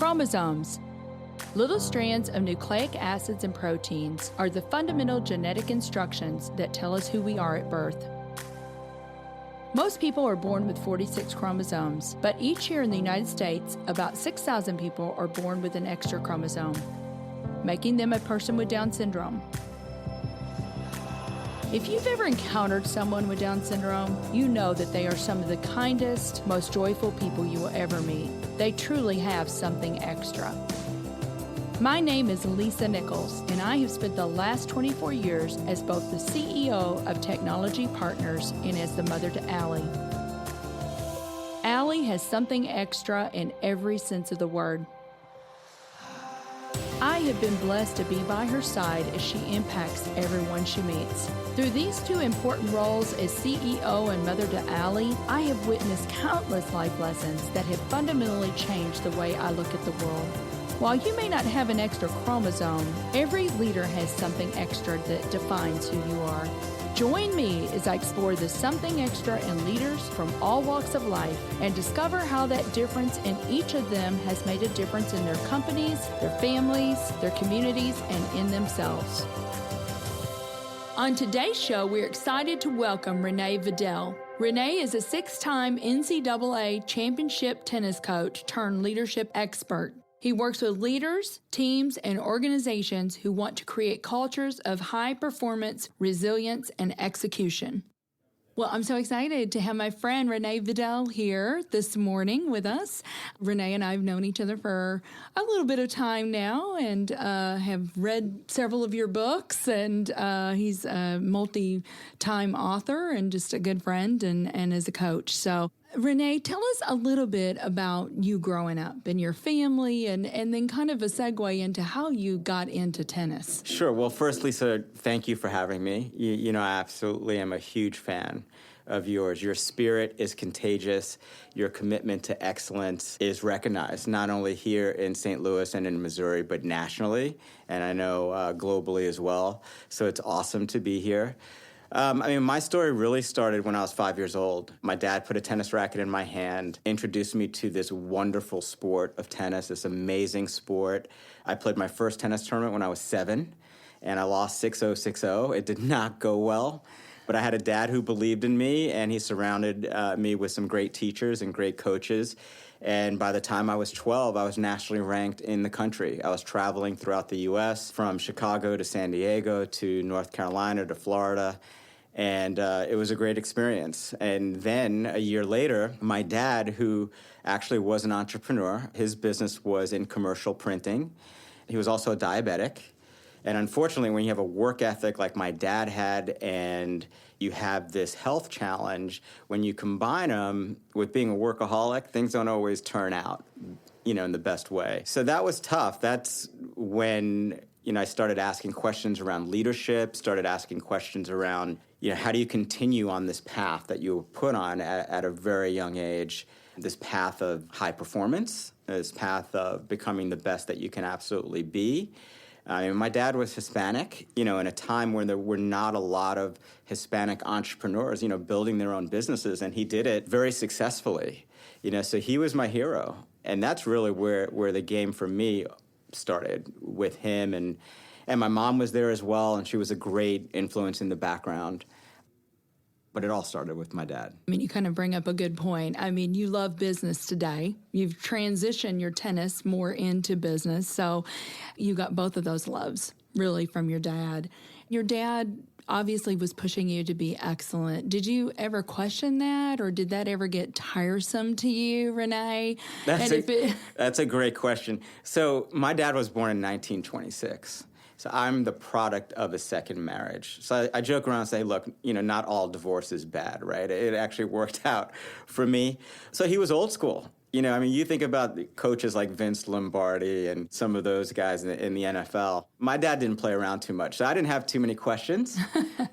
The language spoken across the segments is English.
Chromosomes. Little strands of nucleic acids and proteins are the fundamental genetic instructions that tell us who we are at birth. Most people are born with 46 chromosomes, but each year in the United States, about 6,000 people are born with an extra chromosome, making them a person with Down syndrome. If you've ever encountered someone with Down syndrome, you know that they are some of the kindest, most joyful people you will ever meet. They truly have something extra. My name is Lisa Nichols, and I have spent the last 24 years as both the CEO of Technology Partners and as the mother to Allie. Allie has something extra in every sense of the word. I have been blessed to be by her side as she impacts everyone she meets. Through these two important roles as CEO and mother to Allie, I have witnessed countless life lessons that have fundamentally changed the way I look at the world. While you may not have an extra chromosome, every leader has something extra that defines who you are. Join me as I explore the something extra in leaders from all walks of life and discover how that difference in each of them has made a difference in their companies, their families, their communities, and in themselves. On today's show, we're excited to welcome René Vidal. René is a 6-time NCAA championship tennis coach turned leadership expert. He works with leaders, teams, and organizations who want to create cultures of high performance, resilience, and execution. Well, I'm so excited to have my friend René Vidal here this morning with us. René and I have known each other for a little bit of time now and have read several of your books. And he's a multi-time author and just a good friend and as a coach. So, René, tell us a little bit about you growing up and your family and then kind of a segue into how you got into tennis. Sure. Well, first, Lisa, thank you for having me. You know, I absolutely am a huge fan of yours. Your spirit is contagious. Your commitment to excellence is recognized, not only here in St. Louis and in Missouri, but nationally, and I know globally as well. So it's awesome to be here. My story really started when I was 5 years old. My dad put a tennis racket in my hand, introduced me to this wonderful sport of tennis, this amazing sport. I played my first tennis tournament when I was 7, and I lost 6-0, 6-0. It did not go well, but I had a dad who believed in me, and he surrounded me with some great teachers and great coaches. And by the time I was 12, I was nationally ranked in the country. I was traveling throughout the U.S., from Chicago to San Diego to North Carolina to Florida. And it was a great experience. And then a year later, my dad, who actually was an entrepreneur, his business was in commercial printing. He was also a diabetic. And unfortunately, when you have a work ethic like my dad had and you have this health challenge, when you combine them with being a workaholic, things don't always turn out, in the best way. So that was tough. That's when, I started asking questions around leadership, started asking questions around, how do you continue on this path that you were put on at a very young age, this path of high performance, this path of becoming the best that you can absolutely be. My dad was Hispanic, in a time when there were not a lot of Hispanic entrepreneurs, building their own businesses, and he did it very successfully, so he was my hero. And that's really where the game for me started, with him. And my mom was there as well, and she was a great influence in the background. But it all started with my dad. You kind of bring up a good point. You love business today. You've transitioned your tennis more into business. So you got both of those loves, really, from your dad. Your dad obviously was pushing you to be excellent. Did you ever question that, or did that ever get tiresome to you, René? That's a great question. So my dad was born in 1926. So I'm the product of a second marriage. So I joke around and say, look, not all divorce is bad, right? It actually worked out for me. So he was old school. You think about coaches like Vince Lombardi and some of those guys in the NFL. My dad didn't play around too much, so I didn't have too many questions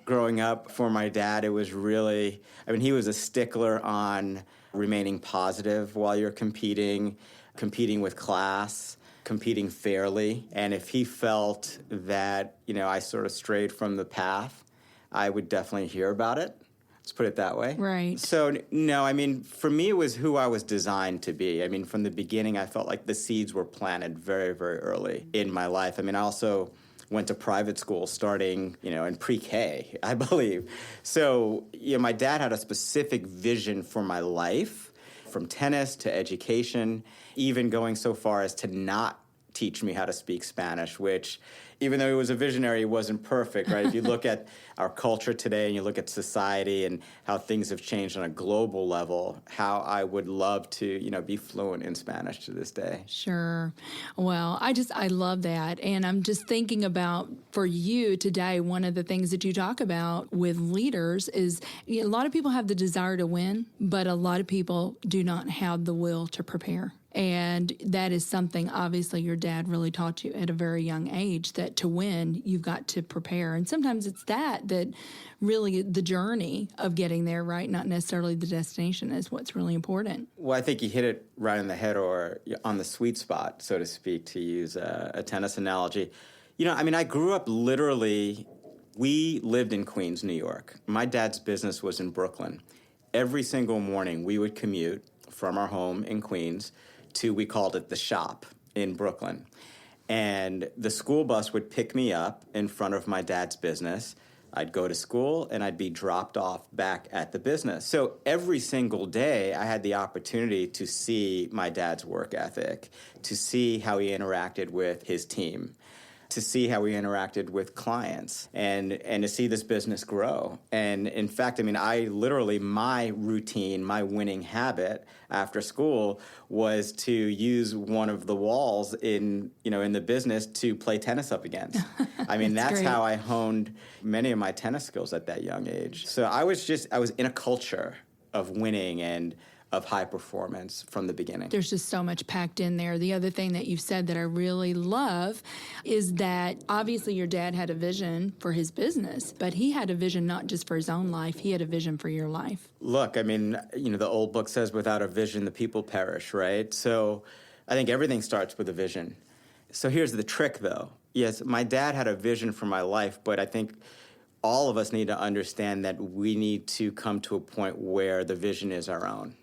growing up. For my dad, it was really, he was a stickler on remaining positive while you're competing with class, competing fairly. And if he felt that, I sort of strayed from the path, I would definitely hear about it. Let's put it that way. Right. So, no, I mean, for me, it was who I was designed to be. I mean, from the beginning, I felt like the seeds were planted very, very early in my life. I mean, I also went to private school starting, in pre-K, I believe. So, my dad had a specific vision for my life, from tennis to education, even going so far as to not teach me how to speak Spanish, which, even though he was a visionary, it wasn't perfect, right? If you look at our culture today and you look at society and how things have changed on a global level, how I would love to, be fluent in Spanish to this day. Sure. Well, I love that. And I'm just thinking about, for you today, one of the things that you talk about with leaders is a lot of people have the desire to win, but a lot of people do not have the will to prepare. And that is something, obviously, your dad really taught you at a very young age, that to win, you've got to prepare. And sometimes it's that really the journey of getting there, right? Not necessarily the destination is what's really important. Well, I think you hit it right in the head, or on the sweet spot, so to speak, to use a tennis analogy. I grew up literally, we lived in Queens, New York. My dad's business was in Brooklyn. Every single morning, we would commute from our home in Queens to, we called it the shop in Brooklyn. And the school bus would pick me up in front of my dad's business. I'd go to school and I'd be dropped off back at the business. So every single day I had the opportunity to see my dad's work ethic, to see how he interacted with his team, to see how we interacted with clients, and to see this business grow. And in fact, my routine, my winning habit after school was to use one of the walls in the business to play tennis up against. That's how I honed many of my tennis skills at that young age. So I was in a culture of winning and of high performance from the beginning. There's just so much packed in there. The other thing that you've said that I really love is that obviously your dad had a vision for his business, but he had a vision not just for his own life, he had a vision for your life. Look, the old book says without a vision, the people perish, right? So I think everything starts with a vision. So here's the trick, though. Yes, my dad had a vision for my life, but I think all of us need to understand that we need to come to a point where the vision is our own.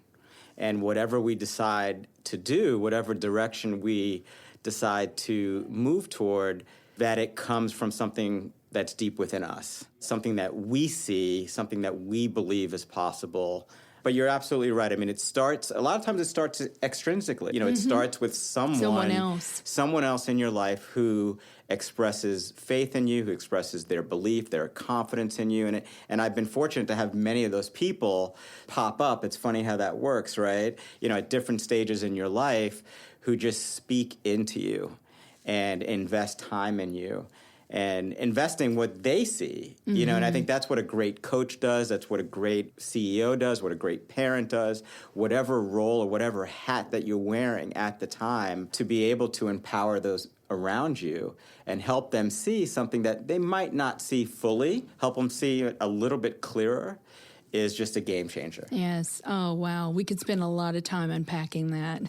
And whatever we decide to do, whatever direction we decide to move toward, that it comes from something that's deep within us, something that we see, something that we believe is possible. But you're absolutely right. A lot of times it starts extrinsically. It starts with someone else in your life who expresses faith in you, who expresses their belief, their confidence in you. And I've been fortunate to have many of those people pop up. It's funny how that works, right? At different stages in your life, who just speak into you and invest time in you. And investing what they see, and I think that's what a great coach does. That's what a great CEO does, what a great parent does, whatever role or whatever hat that you're wearing at the time, to be able to empower those around you and help them see something that they might not see fully, help them see a little bit clearer, is just a game changer. Yes. Oh, wow. We could spend a lot of time unpacking that.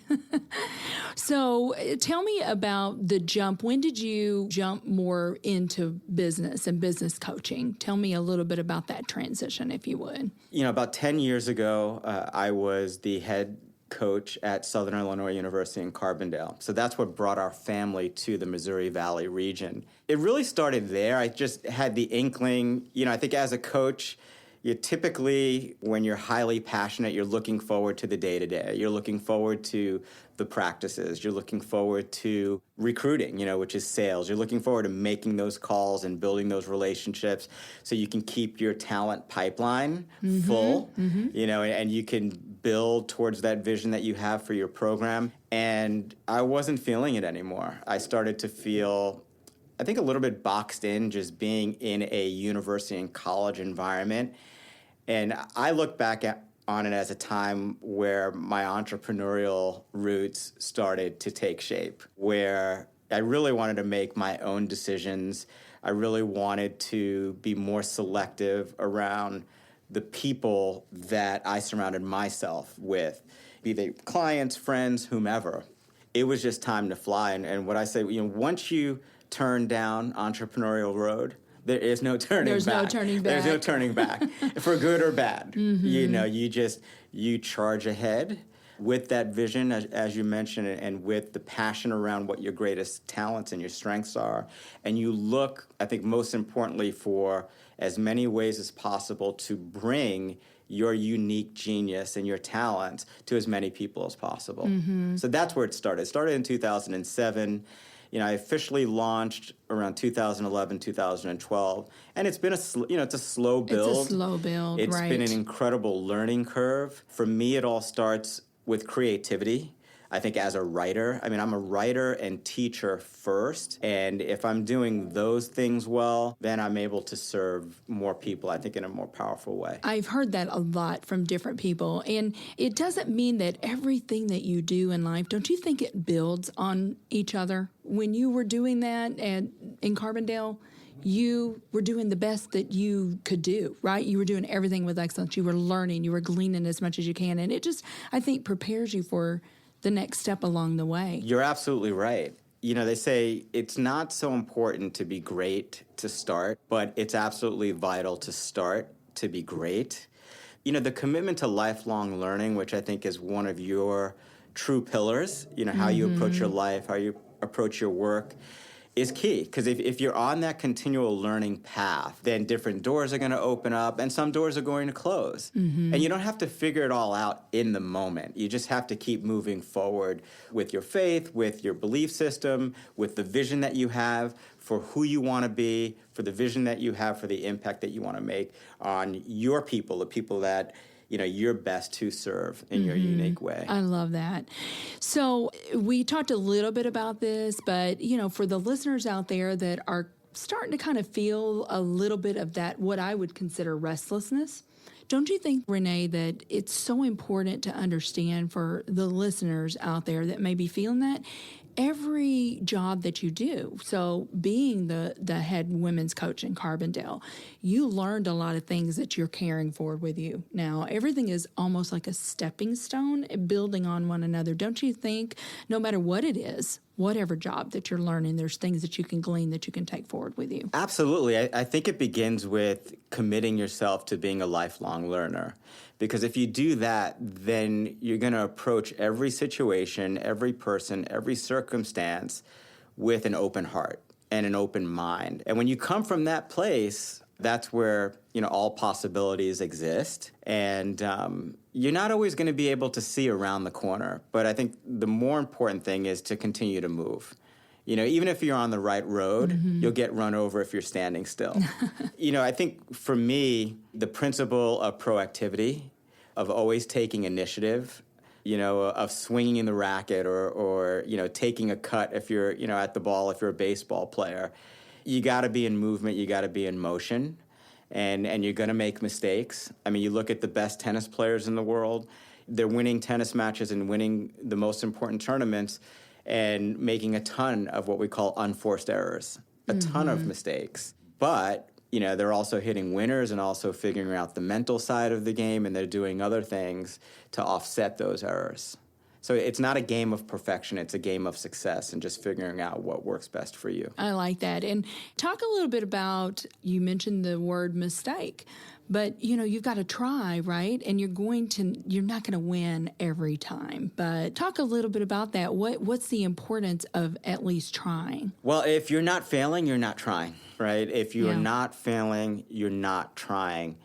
So tell me about the jump. When did you jump more into business and business coaching? Tell me a little bit about that transition, if you would. About 10 years ago, I was the head coach at Southern Illinois University in Carbondale. So that's what brought our family to the Missouri Valley region. It really started there. I just had the inkling, I think as a coach, you typically, when you're highly passionate, you're looking forward to the day-to-day. You're looking forward to the practices. You're looking forward to recruiting, which is sales. You're looking forward to making those calls and building those relationships so you can keep your talent pipeline full, and you can build towards that vision that you have for your program. And I wasn't feeling it anymore. I started to feel, I think, a little bit boxed in just being in a university and college environment. And I look back on it as a time where my entrepreneurial roots started to take shape, where I really wanted to make my own decisions. I really wanted to be more selective around the people that I surrounded myself with, be they clients, friends, whomever. It was just time to fly. And what I say, once you turn down entrepreneurial road, there is no turning There's back. no turning back. There's no turning back, for good or bad. You charge ahead with that vision, as you mentioned, and with the passion around what your greatest talents and your strengths are. And you look, I think most importantly, for as many ways as possible to bring your unique genius and your talent to as many people as possible. So that's where it started. It started in 2007. I officially launched around 2011, 2012, and it's been it's a slow build. It's a slow build, It's right. been an incredible learning curve. For me, it all starts with creativity. I think as a writer, I'm a writer and teacher first, and if I'm doing those things well, then I'm able to serve more people, I think, in a more powerful way. I've heard that a lot from different people, and it doesn't mean that everything that you do in life, don't you think it builds on each other? When you were doing that in Carbondale, you were doing the best that you could do, right? You were doing everything with excellence. You were learning, you were gleaning as much as you can, and it just, I think, prepares you for the next step along the way. You're absolutely right. They say it's not so important to be great to start, but it's absolutely vital to start to be great. The commitment to lifelong learning, which I think is one of your true pillars, how you approach your life, how you approach your work, is key. Because if you're on that continual learning path, then different doors are going to open up and some doors are going to close. And you don't have to figure it all out in the moment. You just have to keep moving forward with your faith, with your belief system, with the vision that you have for who you want to be, for the vision that you have for the impact that you want to make on your people, the people that you're best to serve in your unique way. I love that. So we talked a little bit about this, but, for the listeners out there that are starting to kind of feel a little bit of that, what I would consider restlessness, don't you think, René, that it's so important to understand for the listeners out there that may be feeling that? Every job that you do, so being the head women's coach in Carbondale, you learned a lot of things that you're carrying forward with you. Now, everything is almost like a stepping stone, building on one another. Don't you think, no matter what it is, whatever job that you're learning, there's things that you can glean that you can take forward with you? Absolutely. I think it begins with committing yourself to being a lifelong learner. Because if you do that, then you're going to approach every situation, every person, every circumstance with an open heart and an open mind. And when you come from that place, that's where, all possibilities exist. And you're not always going to be able to see around the corner. But I think the more important thing is to continue to move. Even if you're on the right road, you'll get run over if you're standing still. I think for me, the principle of proactivity, of always taking initiative, of swinging the racket or taking a cut if you're, at the ball, if you're a baseball player, you got to be in movement, you got to be in motion, and you're going to make mistakes. You look at the best tennis players in the world, they're winning tennis matches and winning the most important tournaments, and making a ton of what we call unforced errors, a ton of mistakes. But, they're also hitting winners and also figuring out the mental side of the game, and they're doing other things to offset those errors. So it's not a game of perfection, it's a game of success and just figuring out what works best for you. I like that. And talk a little bit about, you mentioned the word mistake. But, you've got to try, right? And you're not going to win every time. But talk a little bit about that. What's the importance of at least trying? Well, if you're not failing, you're not trying, right? If you are not failing, you're not trying.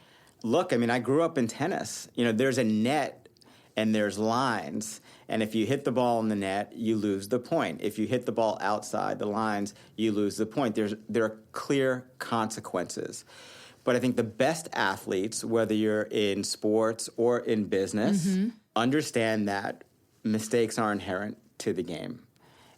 Look, I grew up in tennis. There's a net and there's lines. And if you hit the ball in the net, you lose the point. If you hit the ball outside the lines, you lose the point. There are clear consequences. But I think the best athletes, whether you're in sports or in business, understand that mistakes are inherent to the game.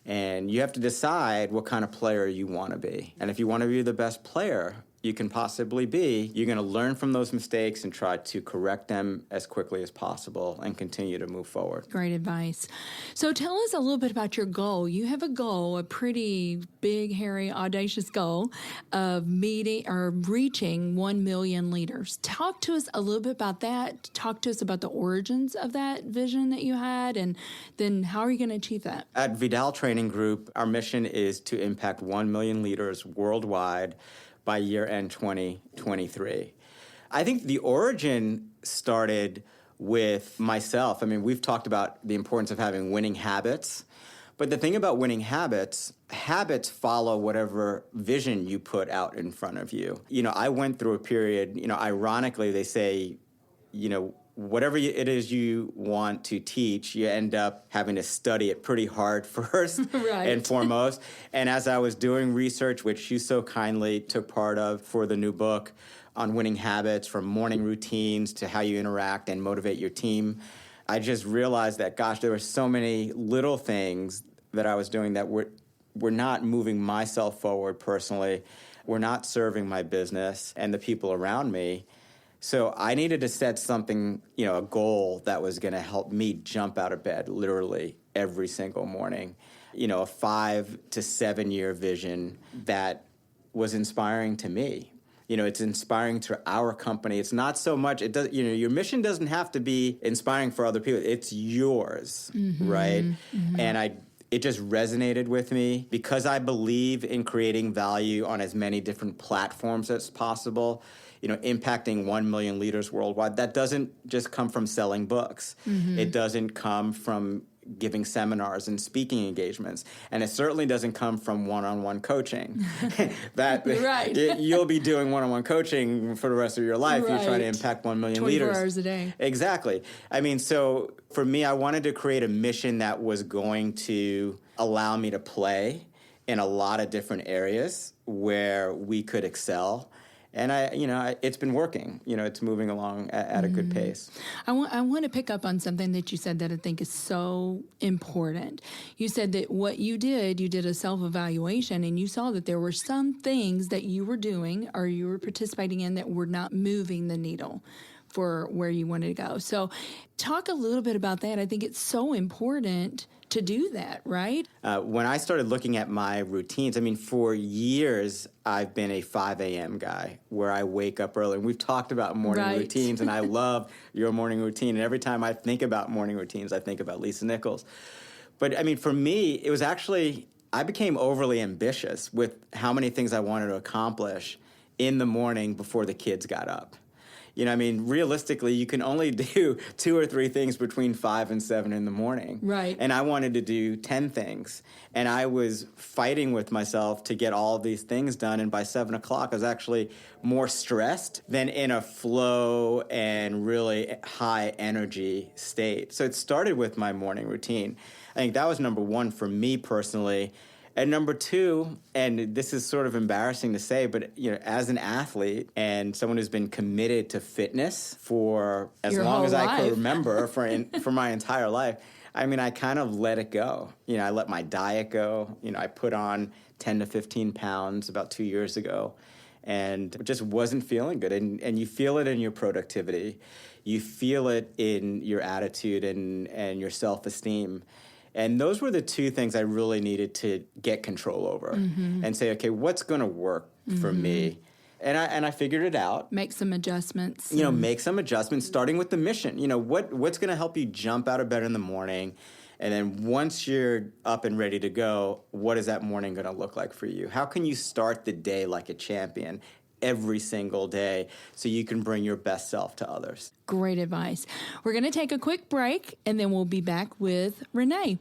And you have to decide what kind of player you want to be. And if you want to be the best player you can possibly be, you're going to learn from those mistakes and try to correct them as quickly as possible and continue to move forward. Great advice. So tell us a little bit about your goal. You have a goal, a pretty big, hairy, audacious goal of reaching 1 million leaders. Talk to us a little bit about that. Talk to us about the origins of that vision that you had, and then how are you going to achieve that? At Vidal Training Group, our mission is to impact 1 million leaders worldwide by year end 2023. I think the origin started with myself. I mean, we've talked about the importance of having winning habits. But the thing about winning habits follow whatever vision you put out in front of you. I went through a period, ironically, they say, whatever it is you want to teach, you end up having to study it pretty hard first right. and foremost. And as I was doing research, which you so kindly took part of for the new book on winning habits, from morning routines to how you interact and motivate your team, I just realized that, gosh, there were so many little things that I was doing that were not moving myself forward personally, were not serving my business and the people around me. So I needed to set something, a goal that was going to help me jump out of bed literally every single morning. A 5 to 7 year vision that was inspiring to me. It's inspiring to our company. It's not so much, your mission doesn't have to be inspiring for other people. It's yours, right? Mm-hmm. And it just resonated with me because I believe in creating value on as many different platforms as possible, impacting 1 million leaders worldwide. That doesn't just come from selling books. Mm-hmm. It doesn't come from giving seminars and speaking engagements. And it certainly doesn't come from one-on-one coaching. Right. You'll be doing one-on-one coaching for the rest of your life. Right. You're trying to impact 1 million 24 leaders. 24 hours a day. Exactly. I mean, so for me, I wanted to create a mission that was going to allow me to play in a lot of different areas where we could excel. And it's been working. It's moving along at a good pace. I want to pick up on something that you said that I think is so important. You said that what you did a self-evaluation, and you saw that there were some things that you were doing or you were participating in that were not moving the needle for where you wanted to go. So talk a little bit about that. I think it's so important to do that, right? When I started looking at my routines, for years, I've been a 5 a.m. guy where I wake up early. And we've talked about morning right. routines, and I love your morning routine. And every time I think about morning routines, I think about Lisa Nichols. But, for me, it was actually, I became overly ambitious with how many things I wanted to accomplish in the morning before the kids got up. Realistically, you can only do 2 or 3 things between 5 and 7 in the morning. Right. And I wanted to do 10 things. And I was fighting with myself to get all of these things done. And by 7 o'clock, I was actually more stressed than in a flow and really high energy state. So it started with my morning routine. I think that was number 1 for me personally. And number 2, and this is sort of embarrassing to say, but as an athlete and someone who's been committed to fitness for as long as I can remember for my entire life, I kind of let it go. I let my diet go. I put on 10 to 15 pounds about 2 years ago and just wasn't feeling good. And you feel it in your productivity. You feel it in your attitude and your self-esteem. And those were the 2 things I really needed to get control over and say, okay, what's going to work for me? And I figured it out. Make some adjustments. Make some adjustments, starting with the mission. What's going to help you jump out of bed in the morning? And then once you're up and ready to go, what is that morning going to look like for you? How can you start the day like a champion every single day so you can bring your best self to others? Great advice. We're going to take a quick break, and then we'll be back with René.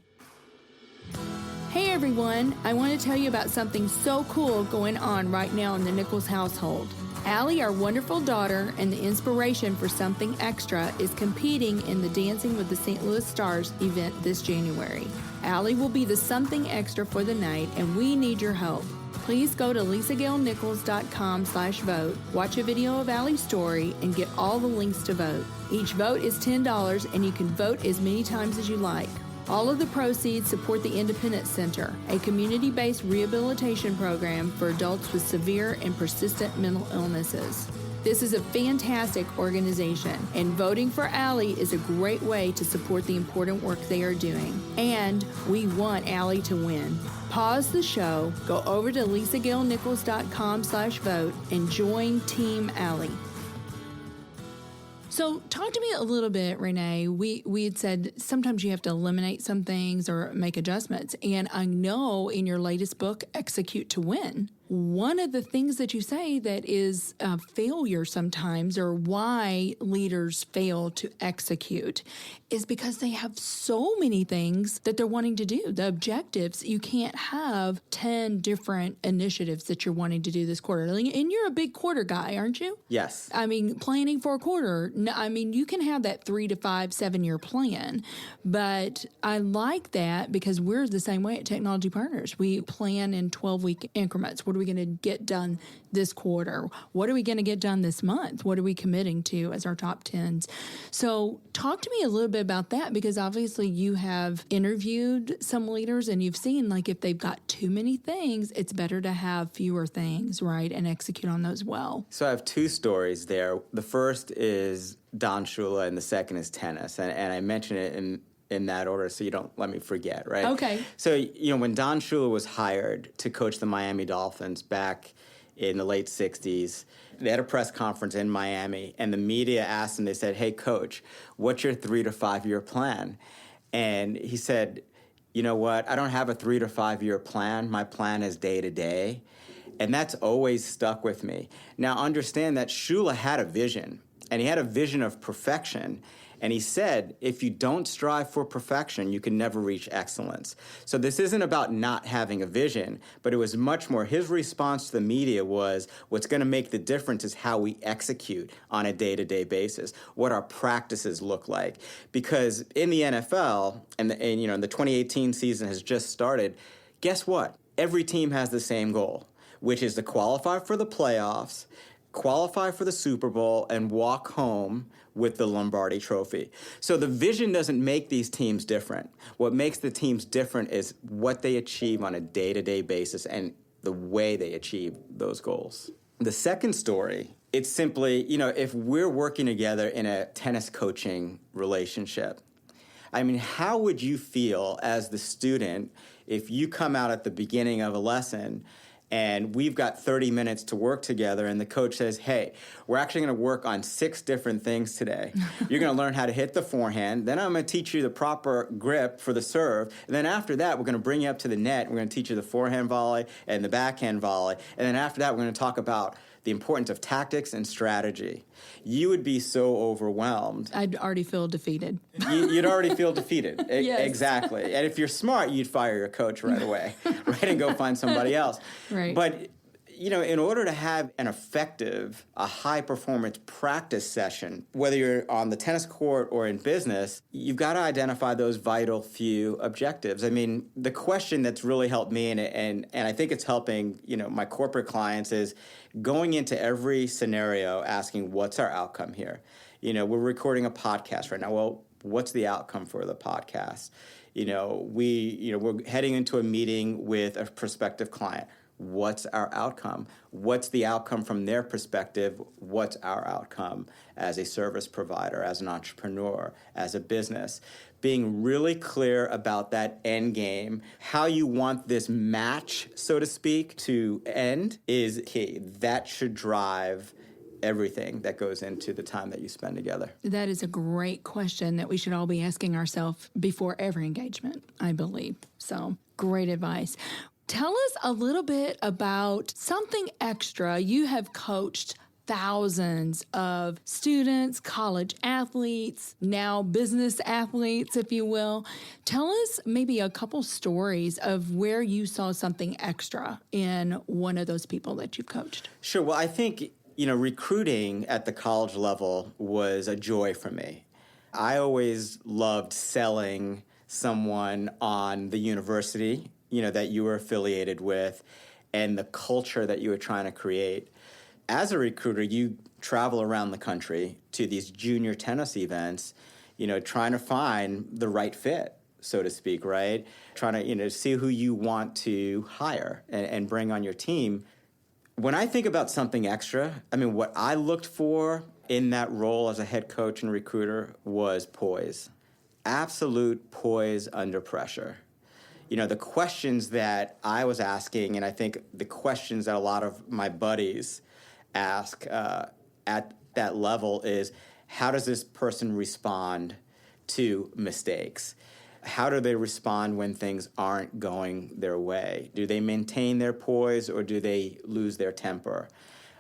Hey everyone, I want to tell you about something so cool going on right now in the Nichols household. Allie, our wonderful daughter and the inspiration for Something Extra, is competing in the Dancing with the St. Louis Stars event this January. Allie will be the Something Extra for the night, and we need your help. Please go to lisagailnichols.com/vote, watch a video of Allie's story, and get all the links to vote. Each vote is $10, and you can vote as many times as you like. All of the proceeds support the Independence Center, a community-based rehabilitation program for adults with severe and persistent mental illnesses. This is a fantastic organization, and voting for Allie is a great way to support the important work they are doing. And we want Allie to win. Pause the show, go over to lisagailnichols.com/vote, and join Team Allie. So talk to me a little bit, René. We had said sometimes you have to eliminate some things or make adjustments. And I know in your latest book, Execute to Win, one of the things that you say that is a failure sometimes, or why leaders fail to execute, is because they have so many things that they're wanting to do. The objectives, you can't have 10 different initiatives that you're wanting to do this quarter. And you're a big quarter guy, aren't you? Yes. I mean, planning for a quarter, you can have that 3 to 5, 7-year plan, but I like that because we're the same way at Technology Partners. We plan in 12-week increments. What are we going to get done this quarter? What are we going to get done this month? What are we committing to as our top 10s? So talk to me a little bit about that, because obviously you have interviewed some leaders and you've seen, like, if they've got too many things, it's better to have fewer things, right, and execute on those well. So I have two stories there. The first is Don Shula and the second is tennis. And I mention it in that order so you don't let me forget, right? Okay. So, when Don Shula was hired to coach the Miami Dolphins back in the late 60s, they had a press conference in Miami, and the media asked him, they said, "Hey, coach, what's your 3 to 5 year plan?" And he said, "You know what? I don't have a 3 to 5 year plan. My plan is day to day." And that's always stuck with me. Now, understand that Shula had a vision, and he had a vision of perfection. And he said, if you don't strive for perfection, you can never reach excellence. So this isn't about not having a vision, but it was much more, his response to the media was, what's going to make the difference is how we execute on a day-to-day basis, what our practices look like. Because in the NFL, and the 2018 season has just started, guess what? Every team has the same goal, which is to qualify for the playoffs, qualify for the Super Bowl, and walk home with the Lombardi Trophy. So the vision doesn't make these teams different. What makes the teams different is what they achieve on a day-to-day basis and the way they achieve those goals. The second story, it's simply, if we're working together in a tennis coaching relationship, how would you feel as the student if you come out at the beginning of a lesson and we've got 30 minutes to work together, and the coach says, "Hey, we're actually going to work on 6 different things today. You're going to learn how to hit the forehand. Then I'm going to teach you the proper grip for the serve. And then after that, we're going to bring you up to the net. We're going to teach you the forehand volley and the backhand volley. And then after that, we're going to talk about the importance of tactics and strategy." You would be so overwhelmed. I'd already feel defeated. You'd already feel defeated. Yes. Exactly. And if you're smart, you'd fire your coach right away, right, and go find somebody else. Right. But in order to have an effective, a high-performance practice session, whether you're on the tennis court or in business, you've got to identify those vital few objectives. The question that's really helped me, and I think it's helping, my corporate clients, is going into every scenario asking, what's our outcome here? We're recording a podcast right now. Well, what's the outcome for the podcast? We're heading into a meeting with a prospective client. What's our outcome? What's the outcome from their perspective? What's our outcome as a service provider, as an entrepreneur, as a business? Being really clear about that end game, how you want this match, so to speak, to end is key. That should drive everything that goes into the time that you spend together. That is a great question that we should all be asking ourselves before every engagement, I believe. So, great advice. Tell us a little bit about something extra. You have coached thousands of students, college athletes, now business athletes, if you will. Tell us maybe a couple stories of where you saw something extra in one of those people that you've coached. Sure. Well, I think, recruiting at the college level was a joy for me. I always loved selling someone on the university that you were affiliated with and the culture that you were trying to create. As a recruiter, you travel around the country to these junior tennis events, trying to find the right fit, so to speak, right? Trying to, see who you want to hire and bring on your team. When I think about something extra, what I looked for in that role as a head coach and recruiter was poise. Absolute poise under pressure. The questions that I was asking, and I think the questions that a lot of my buddies ask at that level is, how does this person respond to mistakes? How do they respond when things aren't going their way? Do they maintain their poise or do they lose their temper?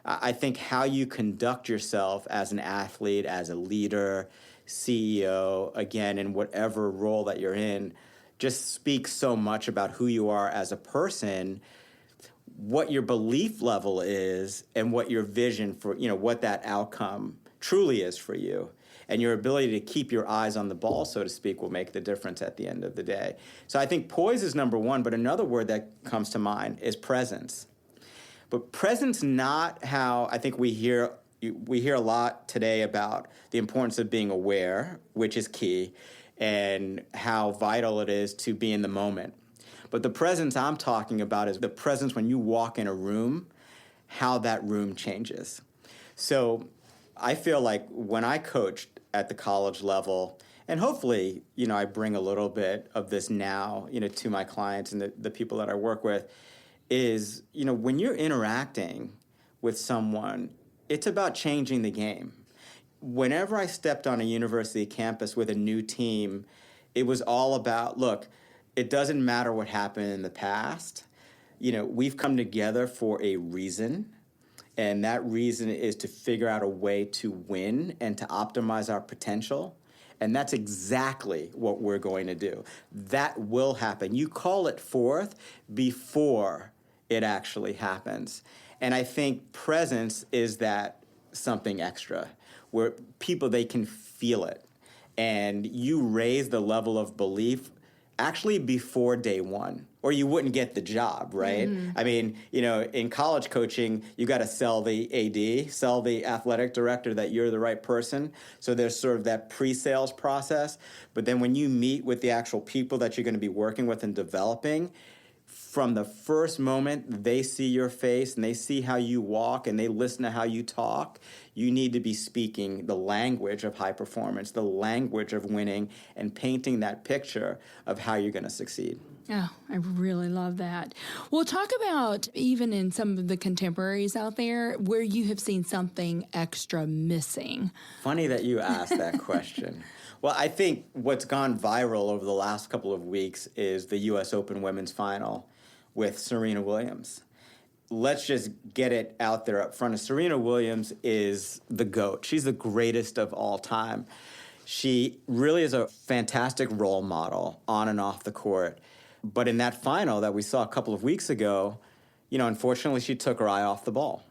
I think how you conduct yourself as an athlete, as a leader, CEO, again, in whatever role that you're in, just speaks so much about who you are as a person, what your belief level is, and what your vision for, what that outcome truly is for you. And your ability to keep your eyes on the ball, so to speak, will make the difference at the end of the day. So I think poise is number one, but another word that comes to mind is presence. But presence, not how I think we hear a lot today about the importance of being aware, which is key, and how vital it is to be in the moment. But the presence I'm talking about is the presence when you walk in a room, how that room changes. So I feel like when I coached at the college level, and hopefully, I bring a little bit of this now, to my clients and the people that I work with, is, when you're interacting with someone, it's about changing the game. Whenever I stepped on a university campus with a new team, it was all about, look, it doesn't matter what happened in the past. We've come together for a reason. And that reason is to figure out a way to win and to optimize our potential. And that's exactly what we're going to do. That will happen. You call it forth before it actually happens. And I think presence is that something extra where people, they can feel it. And you raise the level of belief actually before day one, or you wouldn't get the job, right? Mm-hmm. I mean, in college coaching, you got to sell the AD, sell the athletic director that you're the right person. So there's sort of that pre-sales process. But then when you meet with the actual people that you're going to be working with and developing, from the first moment they see your face and they see how you walk and they listen to how you talk, you need to be speaking the language of high performance, the language of winning, and painting that picture of how you're going to succeed. Oh, I really love that. Well, talk about even in some of the contemporaries out there where you have seen something extra missing. Funny that you asked that question. Well, I think what's gone viral over the last couple of weeks is the U.S. Open Women's Final with Serena Williams. Let's just get it out there up front. Serena Williams is the GOAT. She's the greatest of all time. She really is a fantastic role model on and off the court. But in that final that we saw a couple of weeks ago, unfortunately, she took her eye off the ball.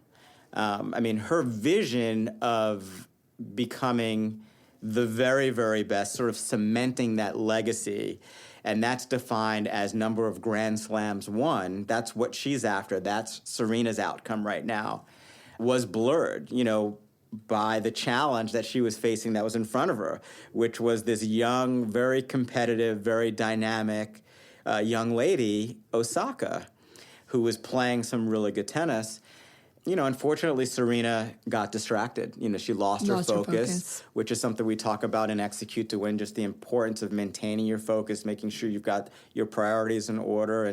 Her vision of becoming the very, very best, sort of cementing that legacy, and that's defined as number of Grand Slams won. That's what she's after. That's Serena's outcome right now, was blurred, by the challenge that she was facing that was in front of her, which was this young, very competitive, very dynamic young lady, Osaka, who was playing some really good tennis. Unfortunately, Serena got distracted. She lost her focus, which is something we talk about in Execute to Win, just the importance of maintaining your focus, making sure you've got your priorities in order,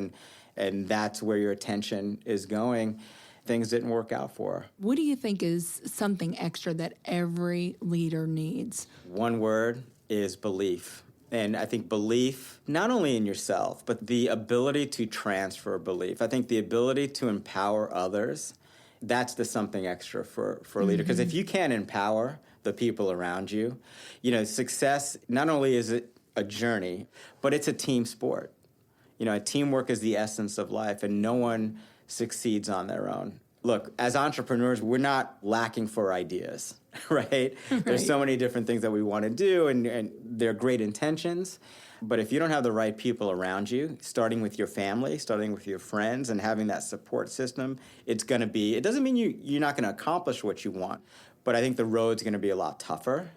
and that's where your attention is going. Things didn't work out for her. What do you think is something extra that every leader needs? One word is belief. And I think belief, not only in yourself, but the ability to transfer belief. I think the ability to empower others, that's the something extra for a leader. Because if you can't empower the people around you, success, not only is it a journey, but it's a team sport. Teamwork is the essence of life, and no one succeeds on their own. Look, as entrepreneurs, we're not lacking for ideas, right? There's so many different things that we want to do, and they're great intentions. But if you don't have the right people around you, starting with your family, starting with your friends, and having that support system, it doesn't mean you're not going to accomplish what you want. But I think the road's going to be a lot tougher,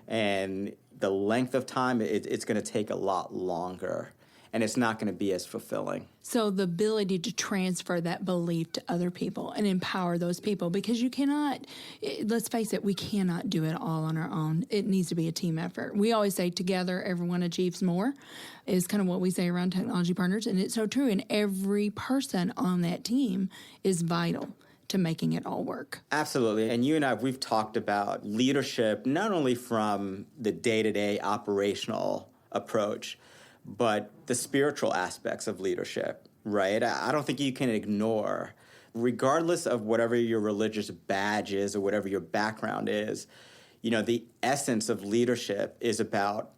and the length of time, it's going to take a lot longer. And it's not going to be as fulfilling. So the ability to transfer that belief to other people and empower those people, because you cannot, let's face it, we cannot do it all on our own. It needs to be a team effort. We always say together, everyone achieves more, is kind of what we say around technology partners. And it's so true. And every person on that team is vital to making it all work. Absolutely. And you and I, we've talked about leadership, not only from the day-to-day operational approach, but the spiritual aspects of leadership, right? I don't think you can ignore, regardless of whatever your religious badge is or whatever your background is, the essence of leadership is about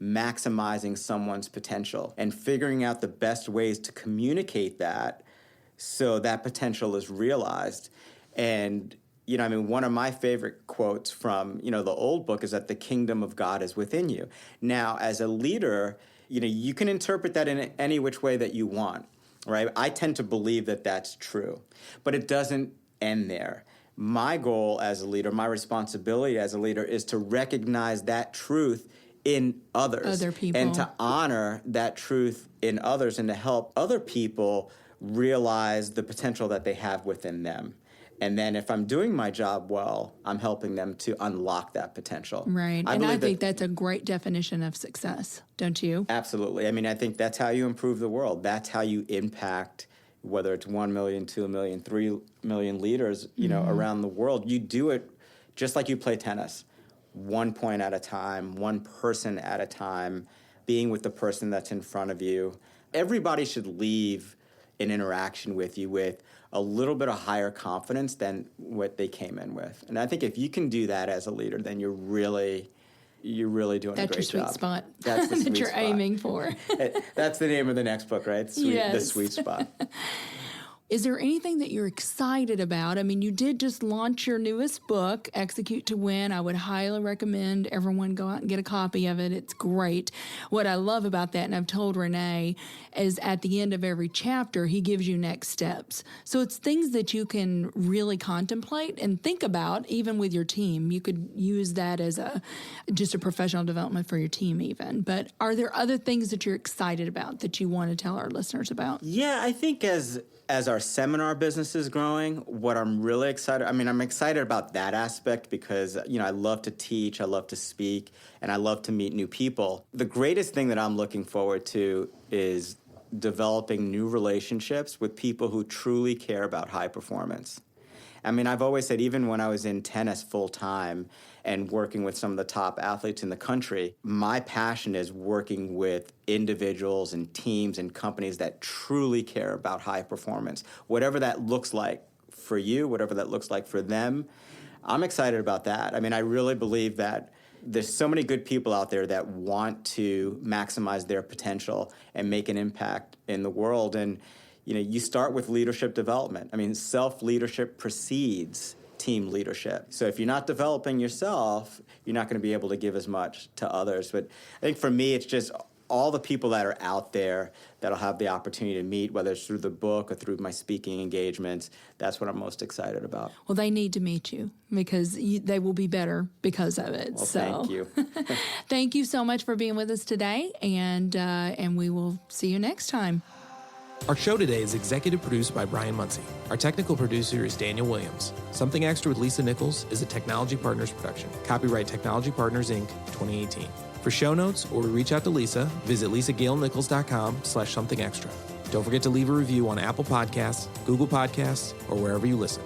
maximizing someone's potential and figuring out the best ways to communicate that so that potential is realized. And, one of my favorite quotes from, the old book is that the kingdom of God is within you. Now, as a leader, you can interpret that in any which way that you want, right? I tend to believe that that's true, but it doesn't end there. My goal as a leader, my responsibility as a leader is to recognize that truth in others. Other people. And to honor that truth in others and to help other people realize the potential that they have within them. And then if I'm doing my job well, I'm helping them to unlock that potential. Right. I think that's a great definition of success, don't you? Absolutely. I think that's how you improve the world. That's how you impact, whether it's 1 million, 2 million, 3 million leaders, around the world. You do it just like you play tennis, 1 point at a time, one person at a time, being with the person that's in front of you. Everybody should leave an interaction with you with a little bit of higher confidence than what they came in with. And I think if you can do that as a leader, then you're really doing a great job. That's your sweet spot. That's the sweet that you're spot. Aiming for. That's the name of the next book, right? Yes. The sweet spot. Is there anything that you're excited about? You did just launch your newest book, Execute to Win. I would highly recommend everyone go out and get a copy of it. It's great. What I love about that, and I've told René, is at the end of every chapter, he gives you next steps. So it's things that you can really contemplate and think about, even with your team. You could use that as just a professional development for your team even. But are there other things that you're excited about that you want to tell our listeners about? Yeah, I think as our seminar business is growing, what I'm really excited, I'm excited about that aspect because, I love to teach, I love to speak, and I love to meet new people. The greatest thing that I'm looking forward to is developing new relationships with people who truly care about high performance. I've always said, even when I was in tennis full time and working with some of the top athletes in the country, my passion is working with individuals and teams and companies that truly care about high performance. Whatever that looks like for you, whatever that looks like for them, I'm excited about that. I really believe that there's so many good people out there that want to maximize their potential and make an impact in the world. And you start with leadership development. Self-leadership precedes team leadership. So if you're not developing yourself, you're not going to be able to give as much to others. But I think for me, it's just all the people that are out there that I'll have the opportunity to meet, whether it's through the book or through my speaking engagements. That's what I'm most excited about. Well, they need to meet you because they will be better because of it. Well, thank you. Thank you so much for being with us today, and we will see you next time. Our show today is executive produced by Brian Muncie. Our technical producer is Daniel Williams. Something Extra with Lisa Nichols is a Technology Partners production. Copyright Technology Partners, Inc., 2018. For show notes or to reach out to Lisa, visit lisagailnichols.com/somethingextra. Don't forget to leave a review on Apple Podcasts, Google Podcasts, or wherever you listen.